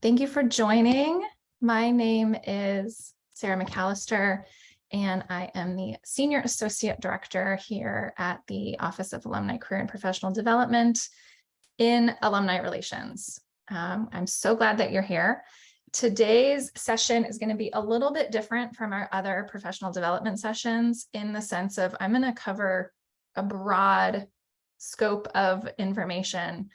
Thank you for joining. My name is Sarah McAllister, and I am the Senior Associate Director here at the Office of Alumni Career and Professional Development in Alumni Relations. I'm so glad that you're here. Today's session is going to be a little bit different from our other professional development sessions in the sense of I'm going to cover a broad scope of information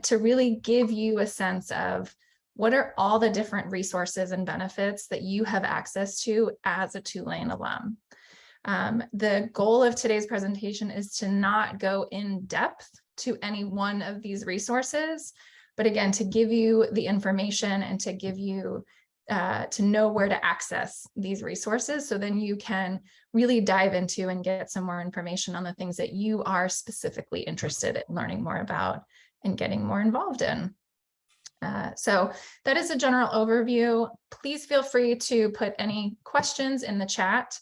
to really give you a sense of what are all the different resources and benefits that you have access to as a Tulane alum. The goal of today's presentation is to not go in depth to any one of these resources, but again, to give you the information and to give you to know where to access these resources, so then you can really dive into and get some more information on the things that you are specifically interested in learning more about and getting more involved in. So that is a general overview. Please feel free to put any questions in the chat.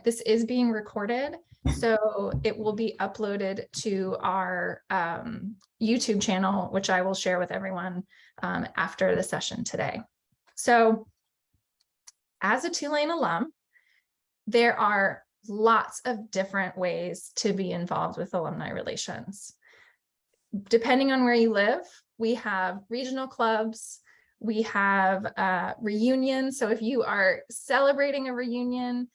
This is being recorded, so it will be uploaded to our YouTube channel, which I will share with everyone after the session today. So as a Tulane alum, there are lots of different ways to be involved with alumni relations. Depending on where you live, we have regional clubs, we have reunions. So if you are celebrating a reunion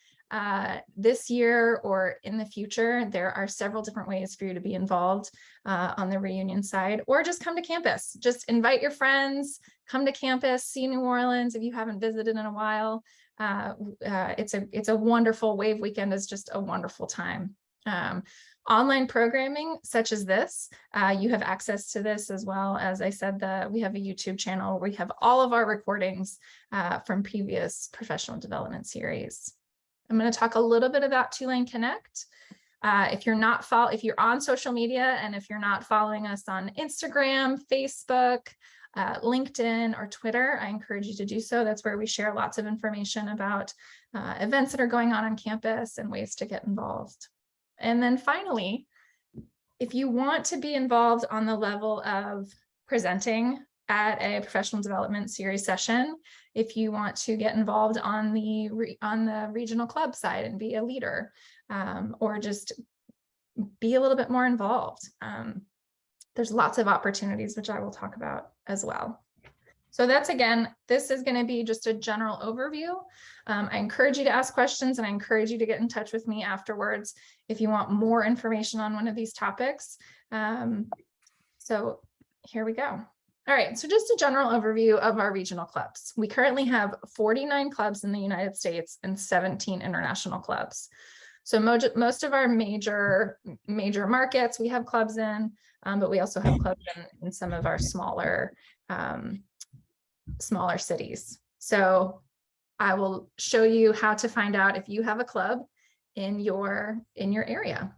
this year or in the future, there are several different ways for you to be involved on the reunion side, or just come to campus. Just invite your friends, come to campus, see New Orleans if you haven't visited in a while. It's a wonderful Wave Weekend is just a wonderful time. Online programming such as this, you have access to this as well. As I said, we have a YouTube channel. We have all of our recordings from previous professional development series. I'm going to talk a little bit about Tulane Connect. If you're on social media and if you're not following us on Instagram, Facebook, LinkedIn, or Twitter, I encourage you to do so. That's where we share lots of information about events that are going on campus and ways to get involved. And then finally, if you want to be involved on the level of presenting at a professional development series session, if you want to get involved on the regional club side and be a leader, or just be a little bit more involved, there's lots of opportunities, which I will talk about as well. So this is going to be just a general overview. I encourage you to ask questions, and I encourage you to get in touch with me afterwards if you want more information on one of these topics. So here we go. All right, so just a general overview of our regional clubs. We currently have 49 clubs in the United States and 17 international clubs. So most of our major markets we have clubs in, but we also have clubs in some of our smaller cities. So I will show you how to find out if you have a club in your area.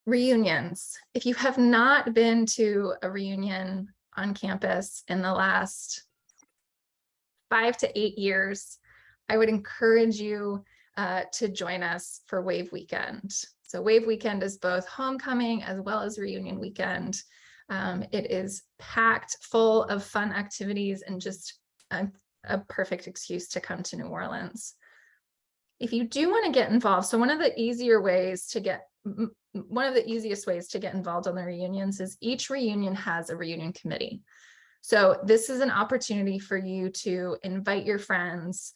Reunions. If you have not been to a reunion on campus in the last 5 to 8 years, I would encourage you to join us for Wave Weekend. So Wave Weekend is both homecoming as well as reunion weekend. It is packed full of fun activities and just a perfect excuse to come to New Orleans. If you do want to get involved, so one of the easiest ways to get involved on the reunions is each reunion has a reunion committee. So this is an opportunity for you to invite your friends,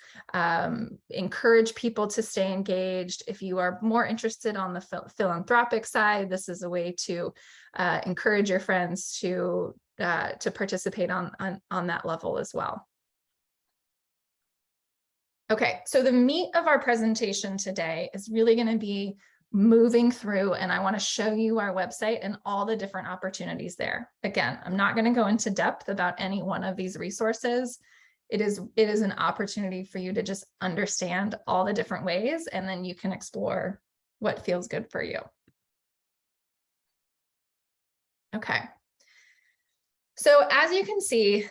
encourage people to stay engaged. If you are more interested on the philanthropic side, this is a way to encourage your friends to participate on that level as well. Okay, so the meat of our presentation today is really going to be moving through, and I want to show you our website and all the different opportunities there. Again, I'm not going to go into depth about any one of these resources. It is an opportunity for you to just understand all the different ways, and then you can explore what feels good for you. Okay. So as you can see,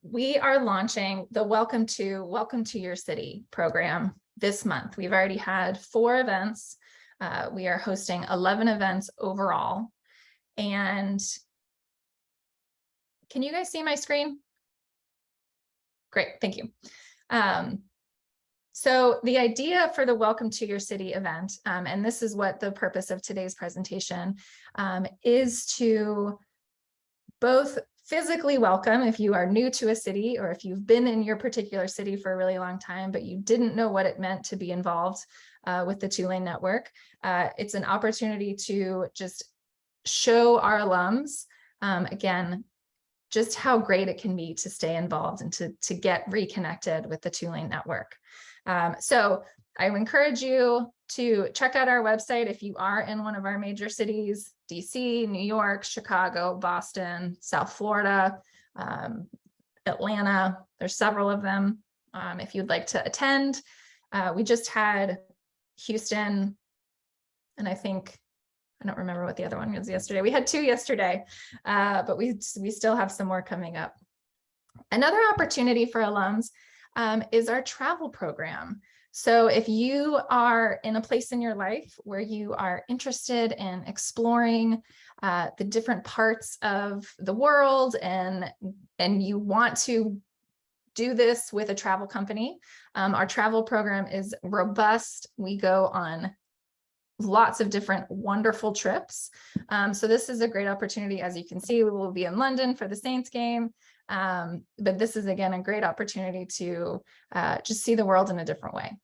we are launching the Welcome to Your City program this month. We've already had 4 events. We are hosting 11 events overall. And Can you guys see my screen? Great, thank you. So the idea for the Welcome to Your City event, and this is what the purpose of today's presentation, is to both physically welcome if you are new to a city, or if you've been in your particular city for a really long time, but you didn't know what it meant to be involved with the Tulane Network. It's an opportunity to just show our alums, again, just how great it can be to stay involved and to get reconnected with the Tulane Network. So I would encourage you to check out our website if you are in one of our major cities: DC, New York, Chicago, Boston, South Florida, Atlanta. There's several of them. If you'd like to attend, we just had Houston, and I don't remember what the other one was yesterday. We had 2 yesterday, but we still have some more coming up. Another opportunity for alums is our travel program. So if you are in a place in your life where you are interested in exploring the different parts of the world, and you want to do this with a travel company, our travel program is robust. We go on lots of different wonderful trips. So this is a great opportunity. As you can see, we will be in London for the Saints game. But this is, again, a great opportunity to just see the world in a different way.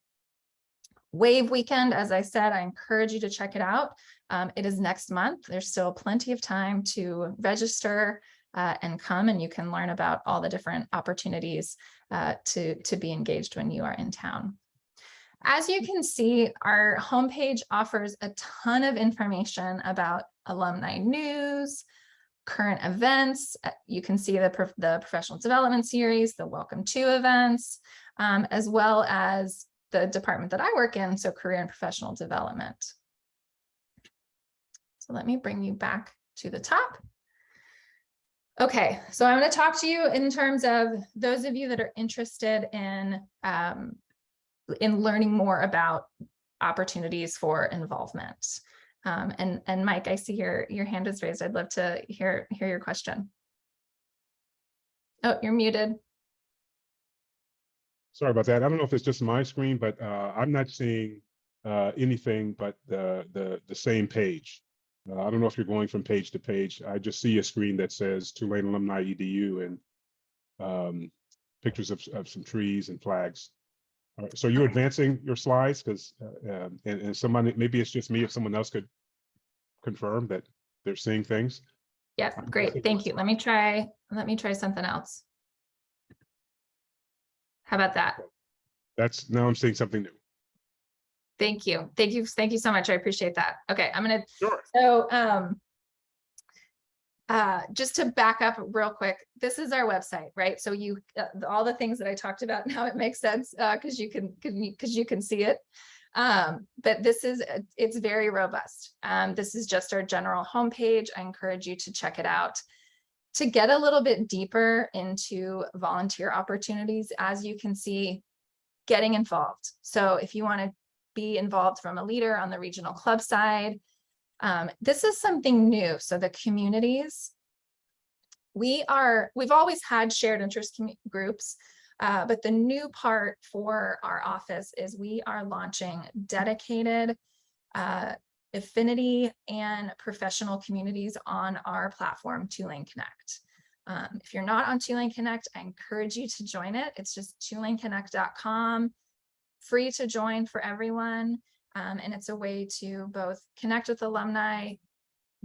Wave Weekend, as I said, I encourage you to check it out. It is next month. There's still plenty of time to register and come, and you can learn about all the different opportunities to be engaged when you are in town. As you can see, our homepage offers a ton of information about alumni news, current events. You can see the professional development series, the Welcome to events, as well as the department that I work in, so career and professional development. So let me bring you back to the top. Okay, so I'm going to talk to you in terms of those of you that are interested in learning more about opportunities for involvement. And Mike, I see your hand is raised. I'd love to hear your question. Oh, you're muted. Sorry about that. I don't know if it's just my screen, but I'm not seeing anything but the same page. I don't know if you're going from page to page. I just see a screen that says Tulane Alumni EDU and pictures of some trees and flags. All right, so you're advancing your slides, because and somebody, maybe it's just me, if someone else could confirm that they're seeing things. Yep, great, thank you. Let me try something else. How about that? Now I'm seeing something new. Thank you so much. I appreciate that. Okay, I'm gonna. Sure. So just to back up real quick, this is our website, right? So you all the things that I talked about now, it makes sense because you can see it. But it's very robust. This is just our general homepage. I encourage you to check it out. To get a little bit deeper into volunteer opportunities, as you can see, getting involved. So if you want to be involved from a leader on the regional club side, this is something new. So the communities, we've always had shared interest groups, but the new part for our office is we are launching dedicated affinity and professional communities on our platform, Tulane Connect. If you're not on Tulane Connect, I encourage you to join it. It's just tulaneconnect.com, free to join for everyone. And it's a way to both connect with alumni,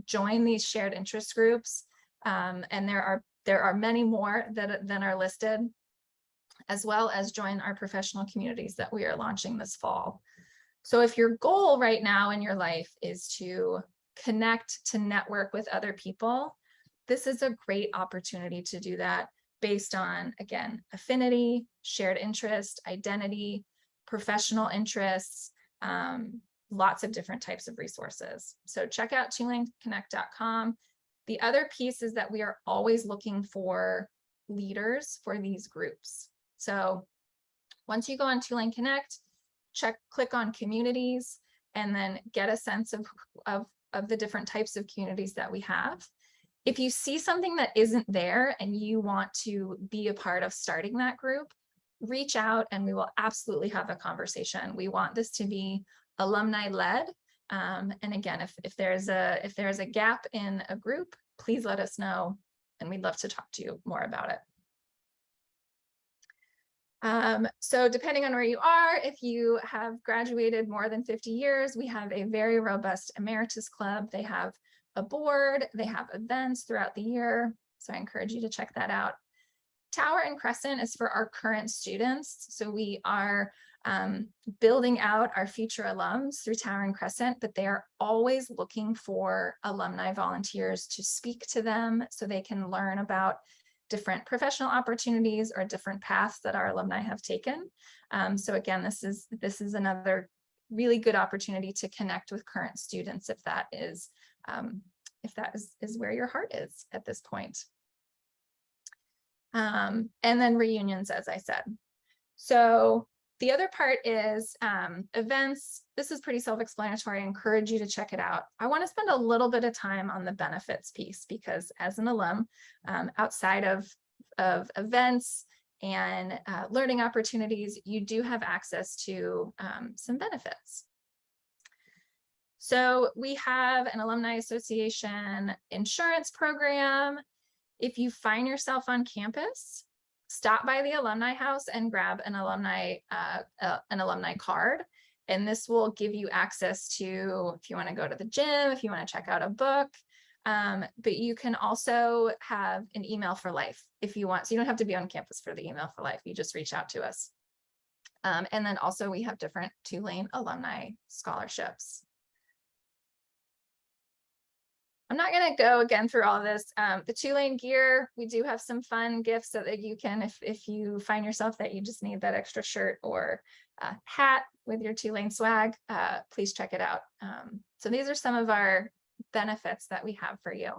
join these shared interest groups, and there are many more than are listed, as well as join our professional communities that we are launching this fall. So if your goal right now in your life is to connect, to network with other people, this is a great opportunity to do that based on, again, affinity, shared interest, identity, professional interests, lots of different types of resources. So check out tulaneconnect.com. The other piece is that we are always looking for leaders for these groups. So once you go on Tulane Connect, click on communities, and then get a sense of the different types of communities that we have. If you see something that isn't there and you want to be a part of starting that group, reach out and we will absolutely have a conversation. We want this to be alumni led. And again, if there's a gap in a group, please let us know and we'd love to talk to you more about it. So depending on where you are, if you have graduated more than 50 years, we have a very robust emeritus club. They have a board, they have events throughout the year. So I encourage you to check that out. Tower and Crescent is for our current students. So we are building out our future alums through Tower and Crescent, but they are always looking for alumni volunteers to speak to them so they can learn about different professional opportunities or different paths that our alumni have taken. So again, this is another really good opportunity to connect with current students if that is where your heart is at this point. And then reunions, as I said. So the other part is events. This is pretty self-explanatory. I encourage you to check it out. I want to spend a little bit of time on the benefits piece because as an alum, outside of events and learning opportunities, you do have access to some benefits. So we have an Alumni Association insurance program. If you find yourself on campus, stop by the alumni house and grab an alumni card. And this will give you access to, if you want to go to the gym, if you want to check out a book, but you can also have an email for life if you want. So you don't have to be on campus for the email for life. You just reach out to us. And then also we have different Tulane alumni scholarships. I'm not going to go again through all of this. The Tulane gear, we do have some fun gifts so that you can, if you find yourself that you just need that extra shirt or hat with your Tulane swag, please check it out. So these are some of our benefits that we have for you.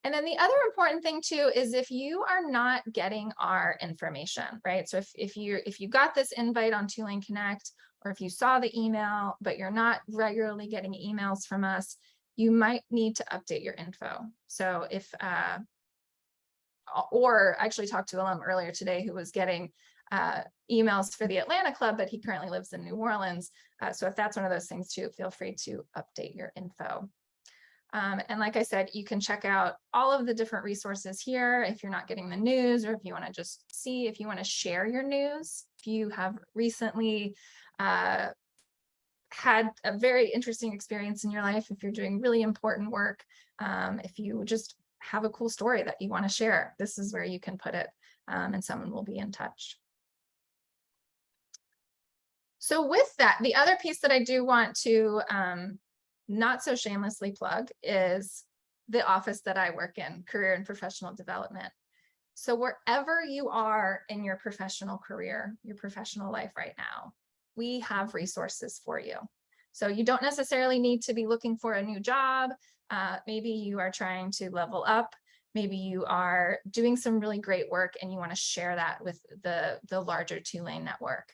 And then the other important thing too is if you are not getting our information, right? So if you got this invite on Tulane Connect, or if you saw the email, but you're not regularly getting emails from us, you might need to update your info. So if, or I actually talked to an alum earlier today who was getting emails for the Atlanta Club, but he currently lives in New Orleans. So if that's one of those things too, feel free to update your info. And like I said, you can check out all of the different resources here if you're not getting the news, or if you want to just see, if you want to share your news, if you have recently had a very interesting experience in your life, if you're doing really important work, if you just have a cool story that you want to share, this is where you can put it, and someone will be in touch. So with that, the other piece that I do want to not so shamelessly plug is the office that I work in, career and professional development. So wherever you are in your professional career, your professional life right now, we have resources for you. So you don't necessarily need to be looking for a new job. Maybe you are trying to level up. Maybe you are doing some really great work and you want to share that with the larger Tulane network.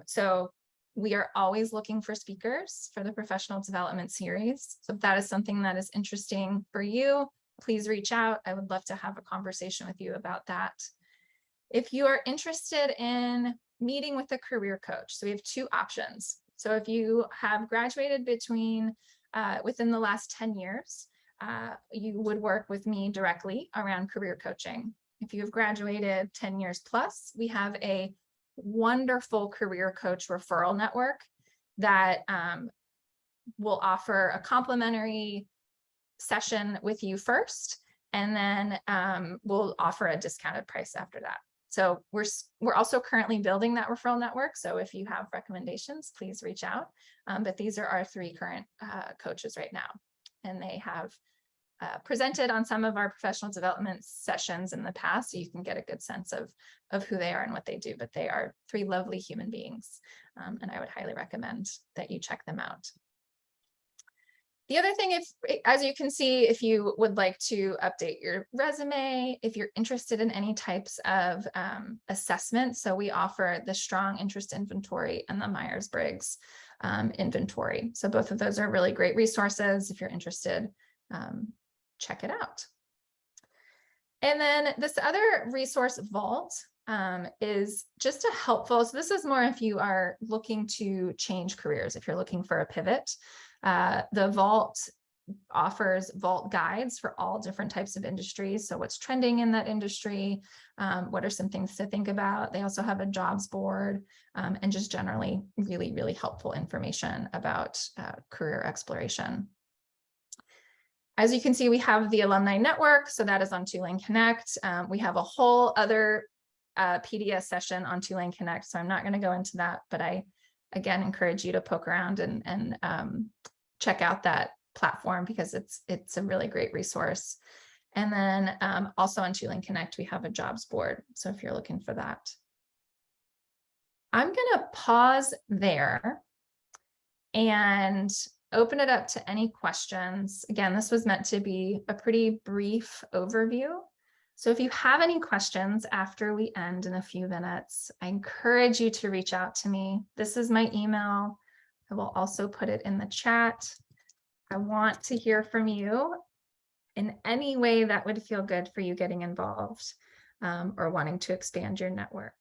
So we are always looking for speakers for the professional development series. So if that is something that is interesting for you, please reach out. I would love to have a conversation with you about that. If you are interested in meeting with a career coach, so we have two options. So if you have graduated within the last 10 years, you would work with me directly around career coaching. If you have graduated 10 years plus, we have a wonderful career coach referral network that will offer a complimentary session with you first, and then we'll offer a discounted price after that. So we're also currently building that referral network. So if you have recommendations, please reach out. But these are our three current coaches right now, and they have presented on some of our professional development sessions in the past, so you can get a good sense of who they are and what they do. But they are three lovely human beings, and I would highly recommend that you check them out. The other thing, as you can see, if you would like to update your resume, if you're interested in any types of assessment, so we offer the Strong Interest Inventory and the Myers-Briggs inventory. So both of those are really great resources if you're interested. check it out. And then this other resource vault is just a helpful, so this is more if you are looking to change careers, if you're looking for a pivot. The vault offers vault guides for all different types of industries. So what's trending in that industry? What are some things to think about? They also have a jobs board and just generally really, really helpful information about career exploration. As you can see, we have the Alumni Network, so that is on Tulane Connect. We have a whole other PDS session on Tulane Connect, so I'm not going to go into that, but I, again, encourage you to poke around and check out that platform because it's a really great resource. And then also on Tulane Connect, we have a jobs board, so if you're looking for that. I'm going to pause there and open it up to any questions. Again, this was meant to be a pretty brief overview. So if you have any questions after we end in a few minutes, I encourage you to reach out to me. This is my email. I will also put it in the chat. I want to hear from you in any way that would feel good for you getting involved or wanting to expand your network.